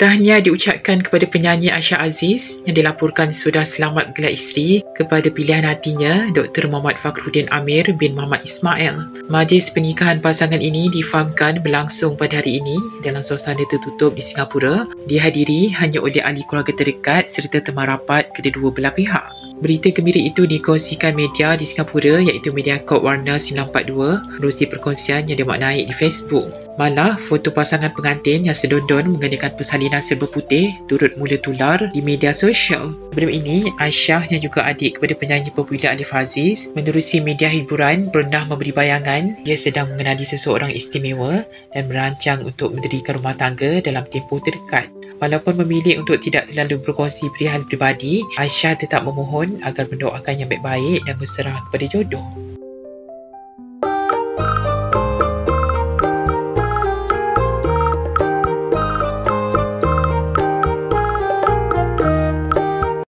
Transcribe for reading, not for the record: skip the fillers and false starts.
Tahniah diucapkan kepada penyanyi Aisyah Aziz yang dilaporkan sudah selamat gelar isteri kepada pilihan hatinya Dr. Muhammad Fakhruddin Amir bin Muhammad Ismail. Majlis pernikahan pasangan ini difahamkan berlangsung pada hari ini dalam suasana tertutup di Singapura, dihadiri hanya oleh ahli keluarga terdekat serta teman rapat kedua belah pihak. Berita gembira itu dikongsikan media di Singapura iaitu Mediacorp Warna 942 menerusi perkongsian yang dimaknai di Facebook. Malah, foto pasangan pengantin yang sedondon mengenakan persalinan serba putih turut mula tular di media sosial. Sebelum ini, Aisyah yang juga adik kepada penyanyi popular Alif Aziz menerusi media hiburan pernah memberi bayangan ia sedang mengenali seseorang istimewa dan merancang untuk mendirikan rumah tangga dalam tempoh terdekat. Walaupun memilih untuk tidak terlalu berkongsi perihal pribadi, Aisyah tetap memohon agar mendoakan yang baik-baik dan berserah kepada jodoh.